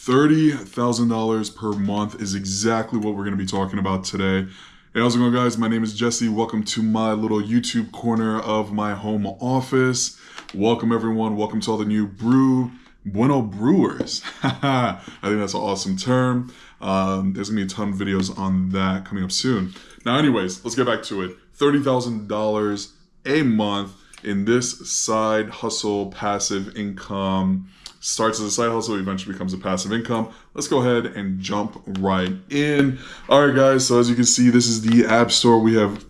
$30,000 per month is exactly what we're going to be talking about today. Hey, how's it going, guys? My name is Jesse. Welcome to my little YouTube corner of my home office. Welcome, everyone. Welcome to all the new Bueno brewers. I think that's an awesome term. There's going to be a ton of videos on that coming up soon. Now, anyways, let's get back to it. $30,000 a month in this side hustle, passive income. Starts as a side hustle, eventually becomes a passive income. Let's go ahead and jump right in. All right, guys, so as you can see, this is the App Store.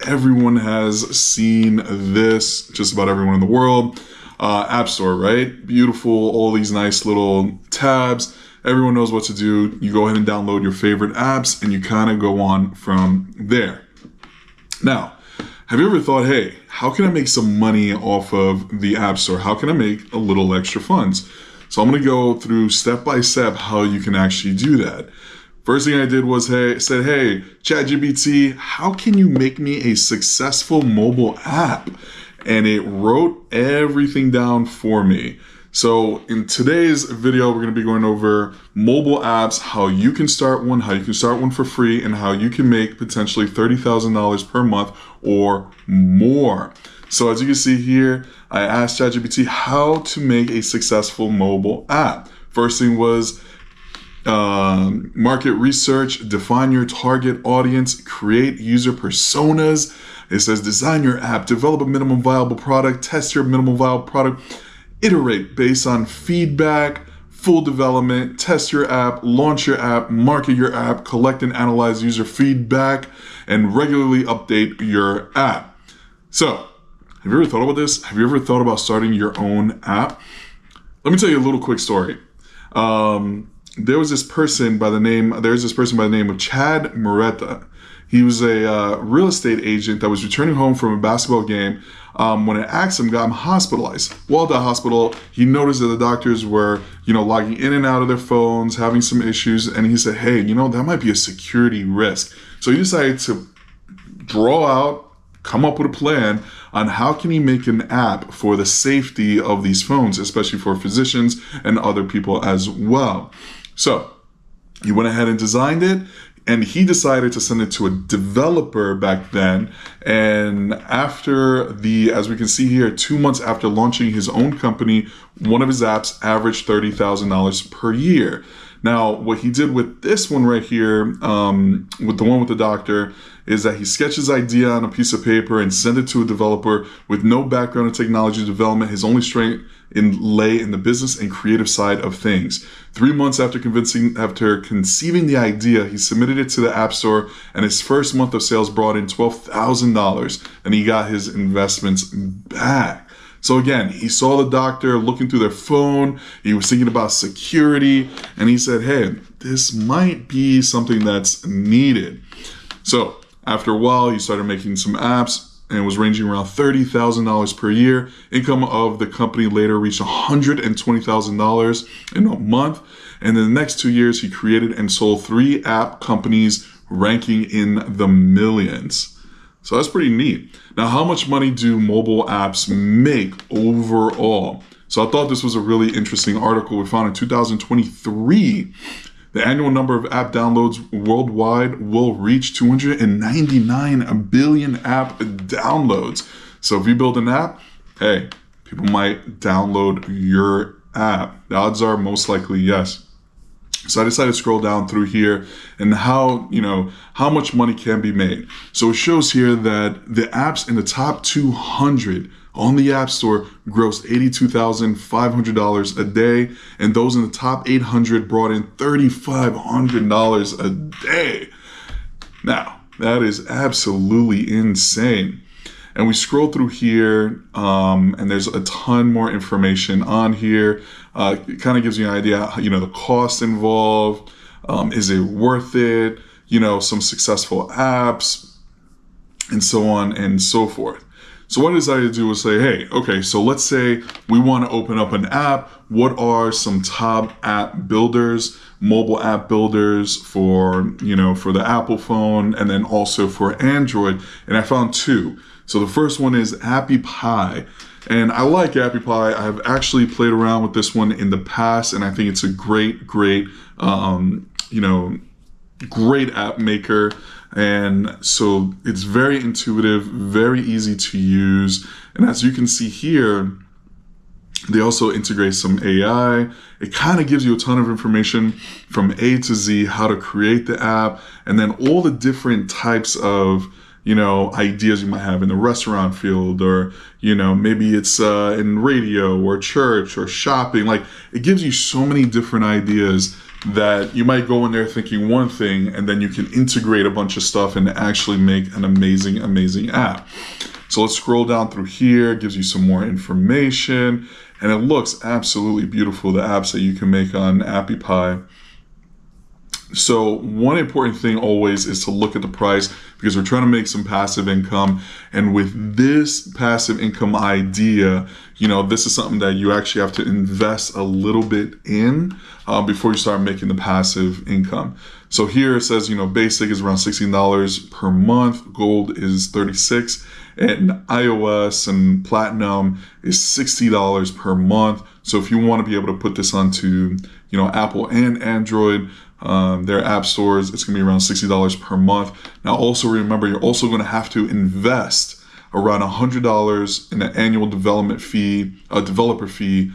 Everyone has seen this, just about everyone in the world. App Store, right? Beautiful, all these nice little tabs. Everyone knows what to do. You go ahead and download your favorite apps and you kind of go on from there. Now, have you ever thought, hey, how can I make some money off of the App Store? How can I make a little extra funds? So I'm going to go through step by step how you can actually do that. First thing I did was said, hey, ChatGPT, how can you make me a successful mobile app? And it wrote everything down for me. So in today's video, we're going to be going over mobile apps, how you can start one for free, and how you can make potentially $30,000 per month or more. So as you can see here, I asked ChatGPT how to make a successful mobile app. First thing was market research, define your target audience, create user personas. It says design your app, develop a minimum viable product, test your minimum viable product, iterate based on feedback, full development, test your app, launch your app, market your app, collect and analyze user feedback, and regularly update your app. So, have you ever thought about this? Have you ever thought about starting your own app? Let me tell you a little quick story. There's this person by the name of Chad Moretta. He was a real estate agent that was returning home from a basketball game when an accident got him hospitalized. While at the hospital, he noticed that the doctors were, logging in and out of their phones, having some issues, and he said, hey, that might be a security risk. So he decided to come up with a plan on how can he make an app for the safety of these phones, especially for physicians and other people as well. So he went ahead and designed it, and he decided to send it to a developer back then. And as we can see here, 2 months after launching his own company, one of his apps averaged $30,000 per year. Now, what he did with this one right here, with the one with the doctor, is that he sketched his idea on a piece of paper and sent it to a developer with no background in technology development. His only strength lay in the business and creative side of things. 3 months after conceiving the idea, he submitted it to the App Store, and his first month of sales brought in $12,000, and he got his investments back. So again, he saw the doctor looking through their phone. He was thinking about security, and he said, hey, this might be something that's needed. So after a while, he started making some apps and was ranging around $30,000 per year. Income of the company later reached $120,000 in a month. And in the next 2 years, he created and sold 3 app companies ranking in the millions. So that's pretty neat. Now, how much money do mobile apps make overall? So I thought this was a really interesting article we found in 2023. The annual number of app downloads worldwide will reach 299 billion app downloads. So if you build an app, hey, people might download your app. The odds are most likely yes. So I decided to scroll down through here and how much money can be made. So it shows here that the apps in the top 200 on the App Store grossed $82,500 a day, and those in the top 800 brought in $3,500 a day. Now, that is absolutely insane. And we scroll through here, and there's a ton more information on here. It kind of gives you an idea, the cost involved. Is it worth it? Some successful apps, and so on and so forth. So what I decided to do was say, hey, okay, so let's say we want to open up an app. What are some top app builders, mobile app builders for the Apple phone and then also for Android? And I found 2. So the first one is Appy Pie. And I like Appy Pie. I've actually played around with this one in the past, and I think it's a great app maker. And so it's very intuitive, very easy to use. And as you can see here, they also integrate some AI. It kind of gives you a ton of information from A to Z, how to create the app, and then all the different types of, ideas you might have in the restaurant field, or, maybe it's in radio or church or shopping. Like, it gives you so many different ideas that you might go in there thinking one thing, and then you can integrate a bunch of stuff and actually make an amazing, amazing app. So let's scroll down through here. It gives you some more information, and it looks absolutely beautiful, the apps that you can make on Appy Pie. So one important thing always is to look at the price, because we're trying to make some passive income. And with this passive income idea, this is something that you actually have to invest a little bit in before you start making the passive income. So here it says, basic is around $16 per month. Gold is $36. And iOS and Platinum is $60 per month. So if you want to be able to put this onto, Apple and Android, their app stores, it's going to be around $60 per month. Now, also remember, you're also going to have to invest around $100 in an annual developer fee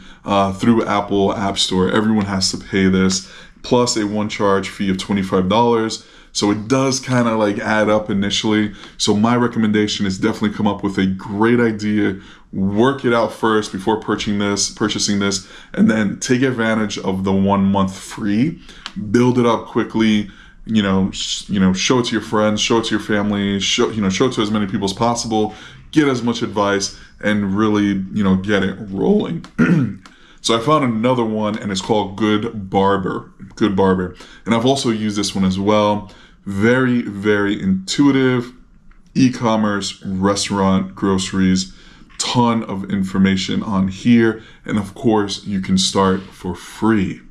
through Apple App Store. Everyone has to pay this, plus a one-charge fee of $25. So it does kind of like add up initially. So my recommendation is definitely come up with a great idea, work it out first before purchasing this, and then take advantage of the 1 month free. Build it up quickly. Show it to your friends, show it to your family, show it to as many people as possible. Get as much advice and really, get it rolling. So I found another one, and it's called Good Barber. And I've also used this one as well. Very, very intuitive. E-commerce, restaurant, groceries, ton of information on here. And of course, you can start for free.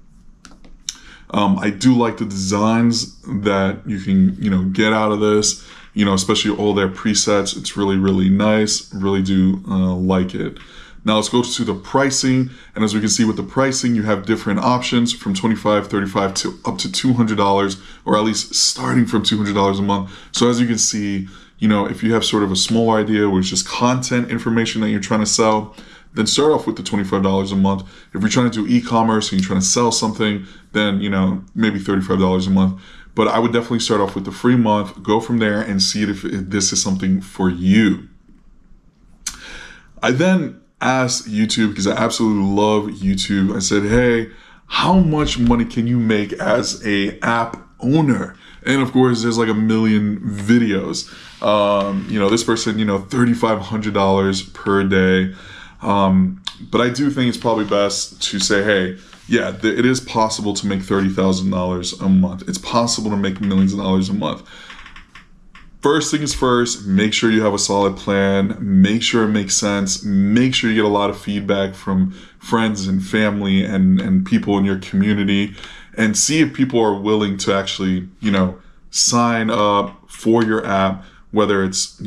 I do like the designs that you can, get out of this, especially all their presets. It's really, really nice. Really do like it. Now let's go to the pricing. And as we can see with the pricing, you have different options from $25, $35 to up to $200, or at least starting from $200 a month. So as you can see, if you have sort of a small idea where it's just content information that you're trying to sell, then start off with the $25 a month. If you're trying to do e-commerce and you're trying to sell something, then, maybe $35 a month. But I would definitely start off with the free month, go from there and see if this is something for you. I then asked YouTube, because I absolutely love YouTube. I said, hey, how much money can you make as a app owner? And of course, there's like a million videos. This person, $3,500 per day. But I do think it's probably best to say, hey, yeah, it is possible to make $30,000 a month. It's possible to make millions of dollars a month. First things first, make sure you have a solid plan. Make sure it makes sense. Make sure you get a lot of feedback from friends and family and people in your community, and see if people are willing to actually, sign up for your app, whether it's,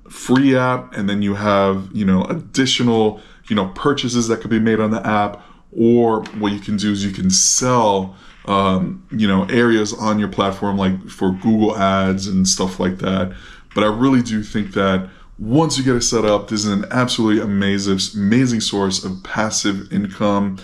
free app, and then you have, additional, purchases that could be made on the app, or what you can do is you can sell areas on your platform, like for Google ads and stuff like that. But I really do think that once you get it set up, this is an absolutely amazing source of passive income.